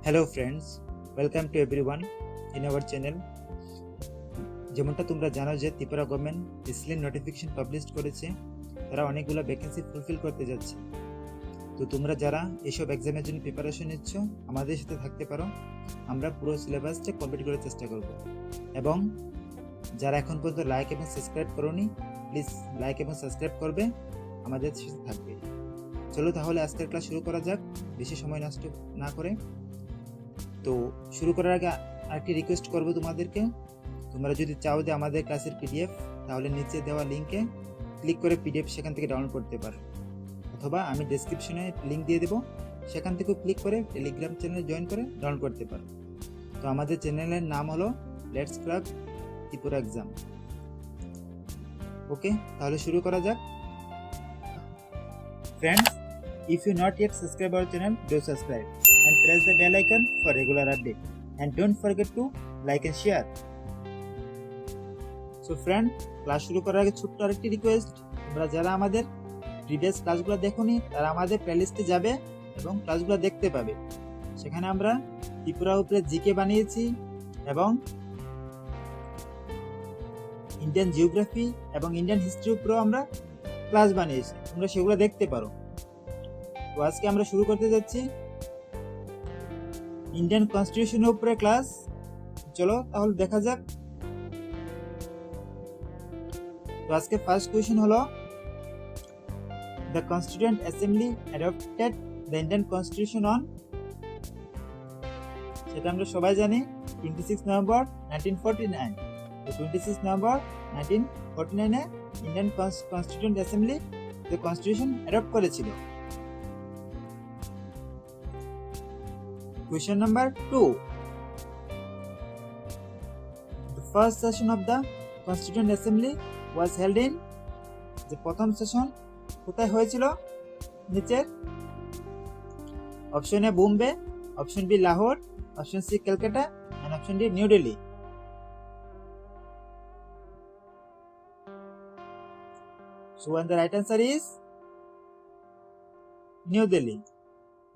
Hello friends, welcome to everyone in our channel. যেমনটা তোমরা জানো যে Tripura government recently notification publish করেছে, তারা অনেকগুলো ভ্যাকেন্সি ফুলফিল করতে যাচ্ছে। তো তোমরা যারা এসব এক্সামের জন্য প্রিপারেশন নিচ্ছ, আমাদের সাথে থাকতে পারো। আমরা পুরো সিলেবাসটা কমপ্লিট করার চেষ্টা করব। এবং যারা এখন পর্যন্ত লাইক এবং সাবস্ক্রাইব করোনি, প্লিজ লাইক এবং সাবস্ক্রাইব করবে, আমাদের সাথে থাকবে। চলো তাহলে আজকের ক্লাস শুরু করা যাক, বেশি সময় নষ্ট না করে। তো শুরু করার আগে আরেকটি রিকোয়েস্ট করব তোমাদেরকে, তোমরা যদি চাও যে আমাদের ক্লাসের পিডিএফ, তাহলে নিচে দেওয়া লিঙ্কে ক্লিক করে পিডিএফ সেখান থেকে ডাউনলোড করতে পারো, অথবা আমি ডেসক্রিপশনে লিঙ্ক দিয়ে দেবো, সেখান থেকেও ক্লিক করে টেলিগ্রাম চ্যানেলে জয়েন করে ডাউনলোড করতে পারো। তো আমাদের চ্যানেলের নাম হলো লেটস ক্র্যাক ত্রিপুরা এক্সাম। ওকে, তাহলে শুরু করা যাক। Friends, if you not yet subscribe our channel, do subscribe and press the bell icon for regular update, and don't forget to like and share. So friend, class শুরু করার আগে ছোট্ট আরেকটি request, তোমরা যারা আমাদের প্রিভিয়াস ক্লাসগুলো দেখোনি, তারা আমাদের প্লেলিস্টে যাবে এবং ক্লাসগুলো দেখতে পাবে। সেখানে আমরা ত্রিপুরা উপরে জিকে বানিয়েছি এবং ইন্ডিয়ান জিওগ্রাফি এবং ইন্ডিয়ান হিস্ট্রি উপরেও আমরা ক্লাস বানিয়েছি, তোমরা সেগুলো দেখতে পারো। তো আজকে আমরা শুরু করতে যাচ্ছি ইন্ডিয়ান কনস্টিটিউশনের উপরে ক্লাস। চলো তাহলে দেখা যাক। তো আজকে ফার্স্ট কোয়েশ্চেন হলো, the constituent assembly adopted the Indian constitution on, সেটা আমরা সবাই জানি 26 নভেম্বর 1949। তো 26 November 1949 A Indian constituent assembly the constitution adopt করেছিল। Question number 2. The first session of the Constituent Assembly was held in, যে প্রথম session কোথায় হয়েছিল? নিচের option A Bombay, option B Lahore, option C Kolkata and option D New Delhi. So and the right answer is New Delhi.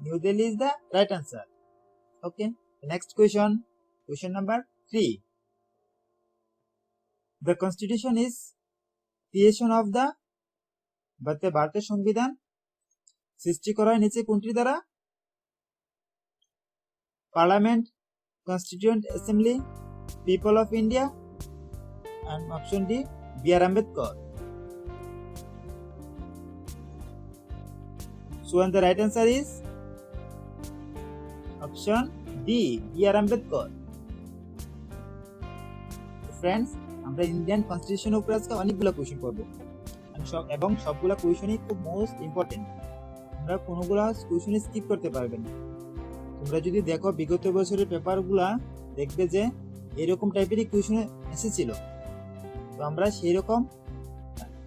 New Delhi is the right answer. Okay, the next question number 3. The constitution is creation of the, ভারতের সংবিধান সৃষ্টি করা হয় নিচে কোনটি দ্বারা? Parliament, constituent assembly, people of India and option D B.R. Ambedkar. So and the right answer is option D B.R. Ambedkar. Friends, আমরা Indian কনস্টিটিউশনের উপর আজকে অনেকগুলো কোয়েশ্চেন করব এবং সবগুলো কোয়েশ্চেনই খুব মোস্ট ইম্পর্টেন্ট। আমরা কোনোগুলো কোয়েশ্চেন স্কিপ করতে পারবে না। তোমরা যদি দেখো বিগত বছরের পেপারগুলা, দেখবে যে এরকম টাইপেরই কোয়েশ্চেন এসেছিল। তো আমরা সেই রকম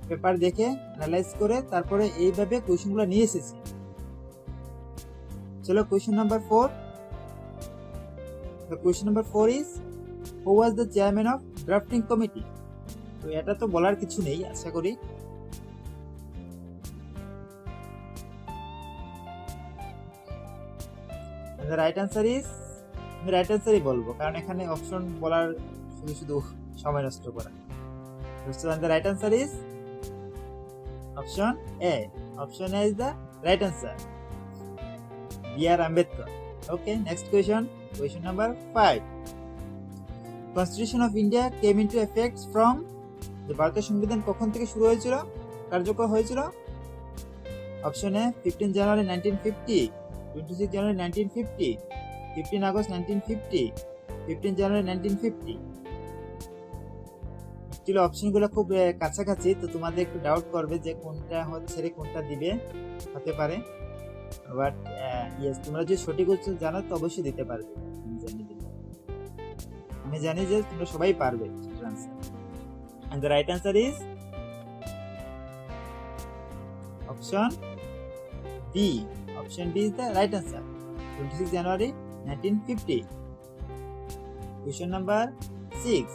পেপার দেখে অ্যানালাইজ করে তারপরে এইভাবে কোয়েশ্চেনগুলো নিয়ে এসেছি। চলো question number 4। The question number 4 is, who was the chairman of drafting committee? তো এটা তো বলার কিছু নেই আশা করি। The right answer is, আমি রাইট আনসারই বলবো, কারণ এখানে অপশন বলার শুধু শুধু সময় নষ্ট করা। So the right answer is option A. Option A is the right answer. B.R. Ambedkar. Okay, next question. Question number 5. Constitution of India came into effect from, যে ভারতের সংবিধান কখন থেকে শুরু হয়েছিল, কার্যকর হয়েছিল? Option A 15 January 1950, 26 January 1950, 15 August 1950, 15 January 1950। Actually অপশনগুলো খুব কাছাকাছি, তো তোমাদের একটু ডাউট করবে যে কোনটা হচ্ছে কোনটা দিবে, হতে পারে। বাট ইয়েস, তোমরা যে সঠিক উত্তর জানো তো অবশ্যই দিতে পারবে। আমি জানি যে তোমরা সবাই পারবে answer. And the right answer is option D. Option D is the right answer. 26 January 1950. Question number 6.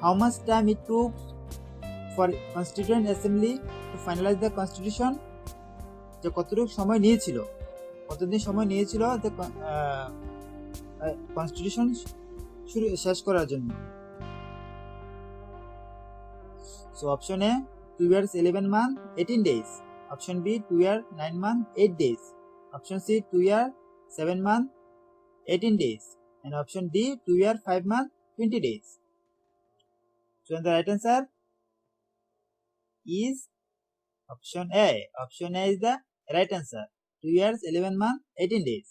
How much time it took for Constituent Assembly to finalize the Constitution? যে কতটুকু সময় নিয়েছিল কতদিন সময় নিয়েছিল যে কনস্টিটিউশন শেষ করার জন্য? So option A 2 years 11 months 18 days, option B 2 years 9 months 8 days, option C 2 years 7 months 18 days, and option D 2 years 5 months 20 days. So the right answer is option A. Option A is the right answer. 2 years 11 months 18 days.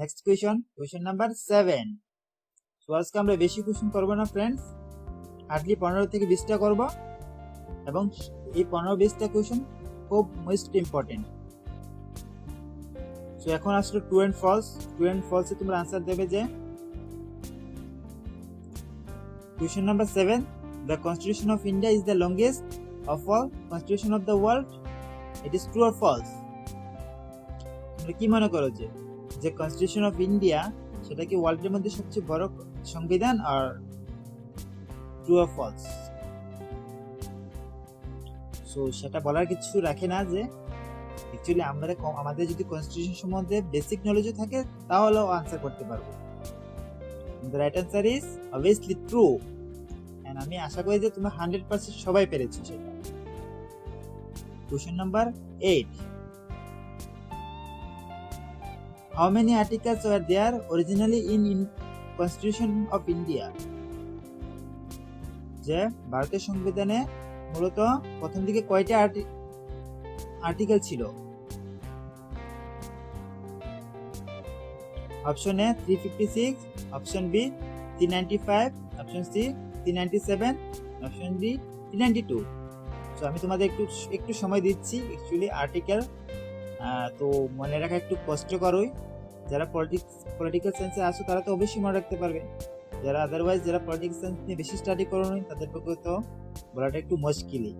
Next question number 7. So আজকে আমরা বেশি question করব না friends, hardly 15 থেকে 20টা করব, এবং এই 15-20টা question খুব মোস্ট ইম্পর্টেন্ট। সো এখন আসলে ট্রু এন্ড ফলস এ তোমরা आंसर দেবে যে question number 7, the constitution of India is the longest of all constitution of the world. It is true or false? তোমরা কি মনে করো যে কনস্টিটিউশন অফ ইন্ডিয়া সেটা কি ওয়ার্ল্ডের মধ্যে সবচেয়ে বড় সংবিধান, আর ট্রু অর ফলস? সো সেটা বলার কিছু রাখে না, যে অ্যাকচুয়ালি আমাদের যদি কনস্টিটিউশন সম্বন্ধে বেসিক নলেজও থাকে তাহলেও আনসার করতে পারবো। The right answer is obviously true, and আমি আশা করি যে তোমরা 100% সবাই পেরেছো সেটা। Question number 8. How many articles were there originally in Constitution of India? যে ভারতের সংবিধানে মূলত প্রথম দিকে কয়টা আর্টিকেল ছিল? Option A 356, option B 395, option C 397, option D 392। So আমি তোমাদের একটু সময় দিচ্ছি। অ্যাকচুয়ালি আর্টিকেল তো মনে রাখা একটু কষ্টকরই। যারা পলিটিক্যাল সায়েন্সে আসো তারা তো অবশ্যই মনে রাখতে পারবে, যারা আদারওয়াইজ যারা পলিটিক্যাল সায়েন্স নিয়ে বেশি স্টাডি করো নি তাদের পক্ষে তো বলাটা একটু মুশকিলই।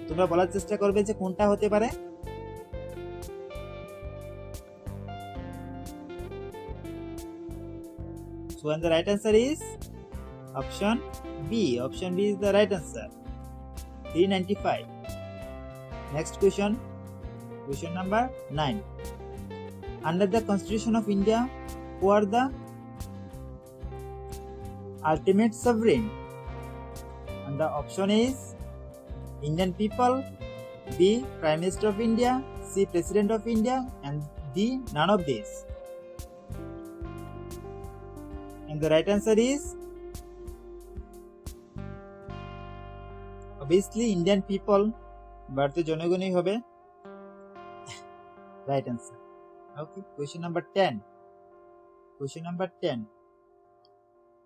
তোমরা বলার চেষ্টা করবে যে কোনটা হতে পারে। So and the right answer is option B. Option B is the right answer. 395. Next question number 9. Under the Constitution of India, who are the ultimate sovereign? And the option is Indian people, B Prime Minister of India, C President of India, and D none of these. And the right answer is obviously Indian people, ভারতের জনগণই হবে right answer. Okay, question number 10.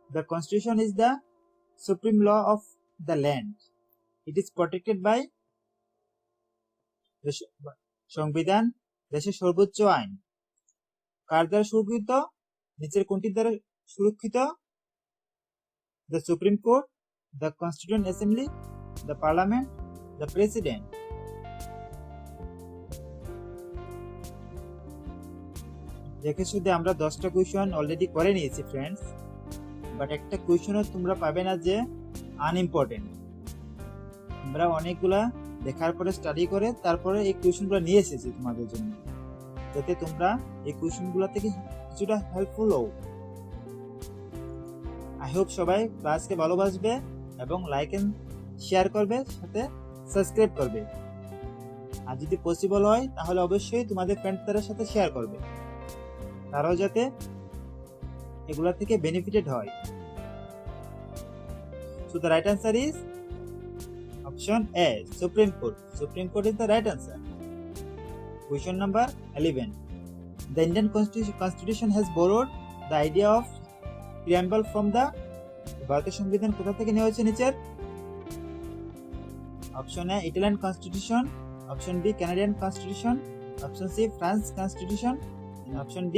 The constitution is the supreme law of the land. It is protected by the সংবিধান, দেশের সর্বোচ্চ আইন। কার দ্বারা সুরক্ষিত? নিচের কোনটির দ্বারা সুরক্ষিত? The Supreme Court, the Constituent Assembly, the Parliament, the President. দেখে শুধু আমরা 10টা কোশ্চেন অলরেডি করে নিয়েছি फ्रेंड्स, বাট একটা কোশ্চেনও তোমরা পাবে না যে আনইম্পর্টেন্ট। আমরা অনেকগুলা দেখার পরে স্টাডি করে তারপরে এই কোশ্চেনগুলো নিয়ে এসেছি তোমাদের জন্য, যাতে তোমরা এই কোশ্চেনগুলো থেকে কিছুটা হেল্পফুল হও। আই হোপ সবাই ক্লাসকে ভালোবাসবে এবং লাইক এন্ড শেয়ার করবে, সাথে সাবস্ক্রাইব করবে। আর যদি পসিবল হয় তাহলে অবশ্যই তোমাদের ফ্রেন্ডদের সাথে শেয়ার করবে, তারাও যাতে এগুলা থেকে বেনিফিটেড হয়। So the right answer is option A, Supreme Court. Supreme Court is the right answer. Question number 11. The Indian Constitution has borrowed the idea of preamble from the ভারতের সংবিধান কোথা থেকে নেওয়া হয়েছে নিচের? Option A Italian constitution, option B Canadian constitution, option C France constitution, and option D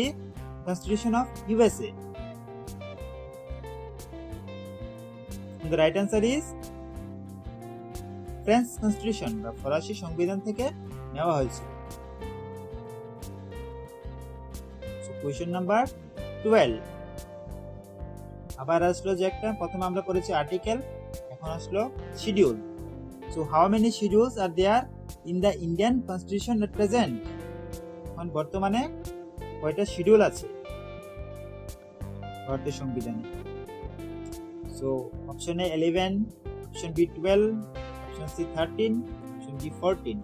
Constitution of USA. And the right answer is French Constitution বা ফরাসি সংবিধান থেকে নেওয়া হয়েছে। So question number 12. আবার আসলো যে একটা, প্রথমে আমরা করেছি আর্টিকেল, এখন আসলো schedule. So how many schedules are there in the Indian Constitution at present? এখন বর্তমানে কয়টা শিডিউল আছে ভারতের সংবিধানে? So option A 11, option B 12, option C 13, option D 14.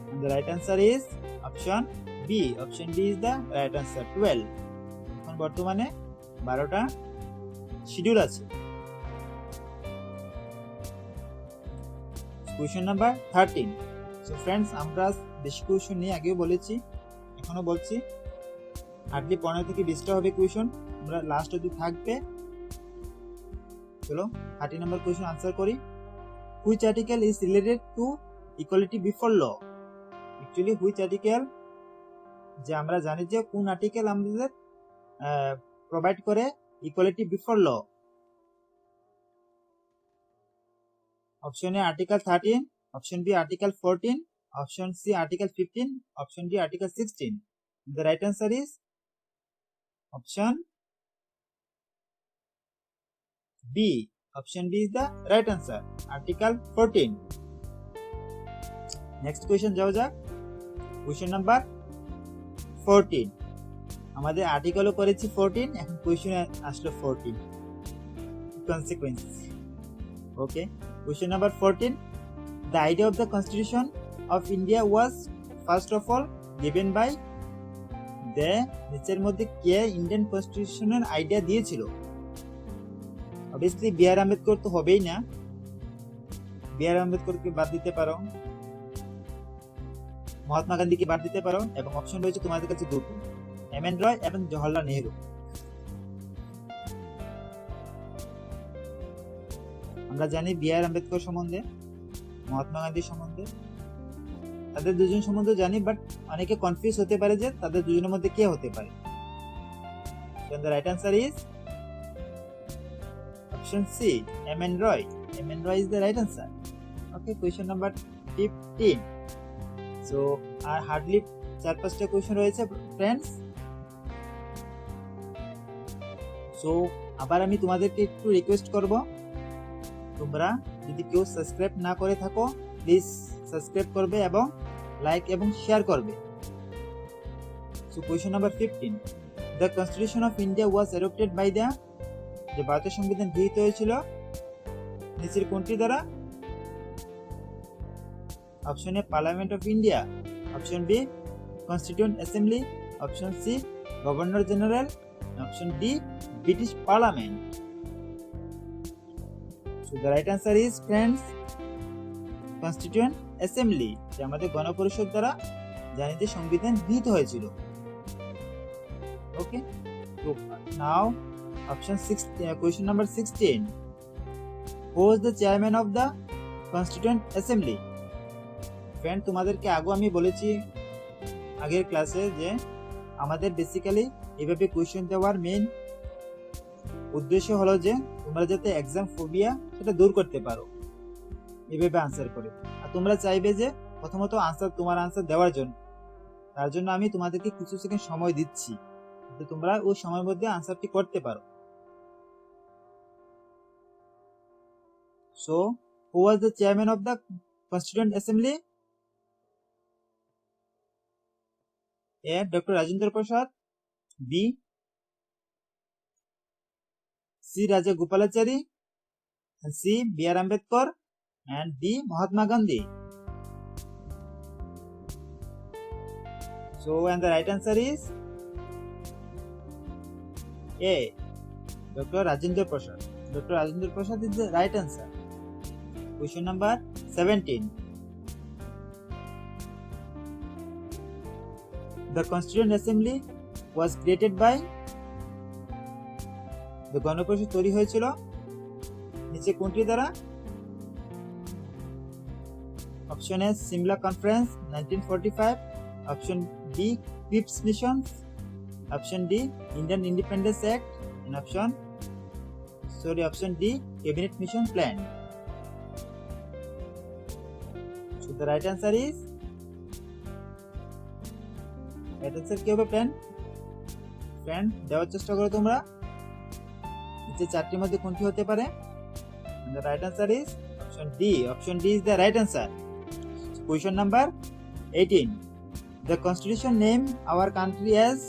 And the right answer is option B. Option B is the right answer, 12. এখন বর্তমানে 12টা schedule আছে। Question number 13. So friends, আমরা বেশি কোয়েশ্চেন নিয়ে আগেও বলেছি, এখনো বলছি, হার্ডলি 15 থেকে 20টা হবে কোয়েশ্চেন, আমরা লাস্ট অবধি থাকবে। চলো 13 নম্বর কোয়েশ্চেন আনসার করি। Which article is related to equality before law? Actually which article, যে আমরা জানি যে কোন আর্টিকেল আমাদের প্রোভাইড করে equality before law. Option A article 13, option B article 14, option C article 15, option D article 16. The right answer is option B. Option B is the right answer, article 14. Next question যাওয়া যাক। Question number 14. আমাদের আর্টিকেলও করেছি 14, এখন question আসলো 14 consequence. Okay, question number 14. The idea of the Constitution of India was first of all given by the নিচের মধ্যে কে Indian কনস্টিটিউশনের idea দিয়েছিল? Obviously B আর আম্বেদকর তো হবেই না, বি আর আম্বেদকরকে বাদ দিতে পারো, মহাত্মা গান্ধীকে বাদ দিতে পারো, এবং অপশন রয়েছে তোমাদের কাছে দুটো, এম এন রয় এবং জওহরলাল নেহেরু। আমরা জানি বি আর আম্বেদকর সম্বন্ধে, মহাত্মা গান্ধী সম্বন্ধে, তাদের দুজন সম্বন্ধে জানি, বাট অনেকে কনফিউজ হতে পারে যে তাদের দুজনের মধ্যে কে হতে পারে। The right answer is option C, M N Roy. M N Roy is the right answer. Okay, question number 15. So R hardly 4-5টা question রয়েছে ফ্রেন্ডস। সো আবার আমি তোমাদেরকে একটু রিকোয়েস্ট করব, তোমরা যদি কেউ সাবস্ক্রাইব না করে থাকো প্লিজ সাবস্ক্রাইব করবে এবং লাইক এবং শেয়ার করবে। So question number 15. The Constitution of India was adopted by the, যে ভারতের সংবিধান গৃহীত হয়েছিল নিচের কোনটি দ্বারা? Option A parliament of India, option B constituent assembly, option C governor general, option D British parliament. So the right answer is friends constituent assembly, যে আমাদের গণপরিষদ দ্বারা জানি যে সংবিধান গৃহীত হয়েছিল। ওকে, তো now option 6, question number 16. Who is the chairman of the constituent assembly? Friend, তোমাদেরকে আগেও আমি বলেছি আগের ক্লাসে যে আমাদের বেসিক্যালি এভাবে কোয়েশ্চেন দেওয়ার মেইন উদ্দেশ্য হলো যে তোমরা যাতে এক্সাম ফোবিয়া সেটা দূর করতে পারো এভাবে আনসার করে। আর তোমরা চাইবে যে প্রথমত তোমার আনসার দেওয়ার জন্য, তার জন্য আমি তোমাদেরকে কিছু সেকেন্ড সময় দিচ্ছি যাতে তোমরা ওই সময়ের মধ্যে আনসারটি করতে পারো। So who was the chairman of the constituent assembly? A. Dr. Rajendra Prasad, B. C. Raja Gopalachari, and C. B. R. Ambedkar, and D. Mahatma Gandhi. So, and the right answer is A. Dr. Rajendra Prasad. Dr. Rajendra Prasad is the right answer. Question number 17. The Constituent Assembly was created by, the গণপরিষদ তৈরি হয়েছিল নিচে কোনটি দ্বারা? Option A Shimla conference 1945, option B Cripps mission, option D Indian independence act, and option D cabinet mission plan. So the right answer is, right answer কি হবে friend? দেওয়ার চেষ্টা করো তোমরা, নিচে চারটির মধ্যে কোনটি হতে পারে? The right answer is option D. Option D is the right answer. So Question number 18. The constitution name our country as,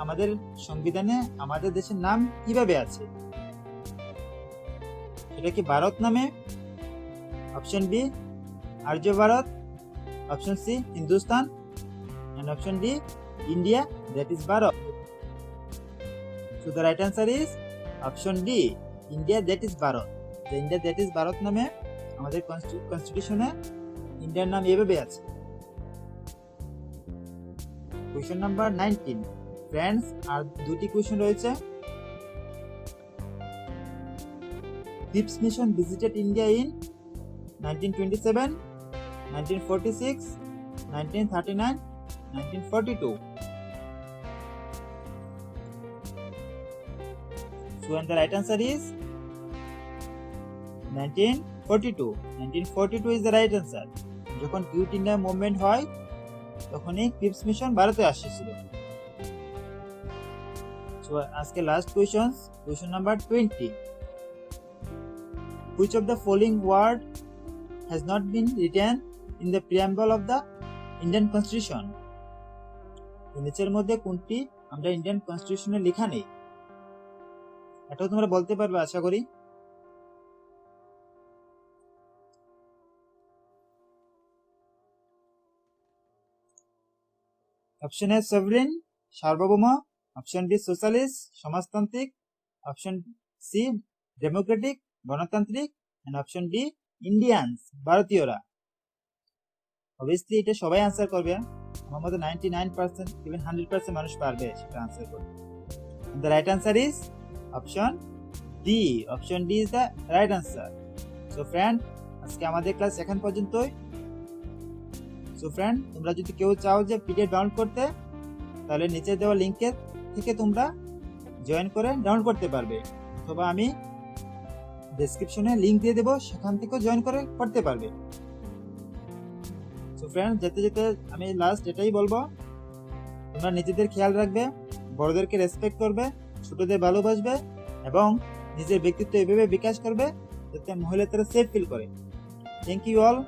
আমাদের সংবিধানে আমাদের দেশের নাম কিভাবে আছে? এটা কি ভারত নামে? Option B Arya Bharat, option C Hindustan, and option D India, that is Bharat. So the right answer is option D, India, that is Bharat. The India, that is Bharat নামে আমাদের কনস্টিটিউশনে ইন্ডিয়ার নাম এভাবে আছে। কোয়েশ্চন নাম্বার 19 ফ্রেন্ডস, আর দুটি কোয়েশ্চন রয়েছে। Cripps mission visited India in 1927, 1946, 1939, 1942. So and the right answer is 1942. 1942 is the right answer. যখন quit India movement হয় তখনই ক্রিপস মিশন ভারতে আসছিল। সো আজকে last question number 20. Which of the following word has not been written in the preamble of the Indian Constitution? নিচের মধ্যে কোনটি আমরা ইন্ডিয়ান কনস্টিটিউশনে লেখা নেই? এটাও তোমরা বলতে পারবে আশা করি। অপশন এ সভরেন সার্বভৌম, অপশন বি সোশ্যালিস্ট সমাজতান্ত্রিক, অপশন সি ডেমোক্রেটিক গণতান্ত্রিক, এন্ড অপশন ডি ইন্ডিয়ানস ভারতীয়রা। অবভিয়াসলি এটা সবাই আনসার করবে, আমার মতে 99% ইভেন 100% মানুষ পারবে সেটা আনসার করতে। The right answer is option D. Option D is the right answer. So friend, আজকে আমাদের ক্লাস এখন পর্যন্তই। So friend, তোমরা যদি কেউ চাও যে পিডিএফ ডাউনলোড করতে, তাহলে নিচে দেওয়া লিংকে থেকে তোমরা জয়েন করে ডাউনলোড করতে পারবে, অথবা আমি ডেসক্রিপশনে লিংক দিয়ে দেবো, সেখান থেকেও জয়েন করে পড়তে পারবে। সো ফ্রেন্ড, যেতে যেতে আমি লাস্ট এটাই বলবো, তোমরা নিজেদের খেয়াল রাখবে, বড়দেরকে রেসপেক্ট করবে, ছোটদের ভালোবাসবে এবং নিজের ব্যক্তিত্ব এভাবে বিকাশ করবে যাতে মহিলারা সেফ ফিল করে। Thank you all.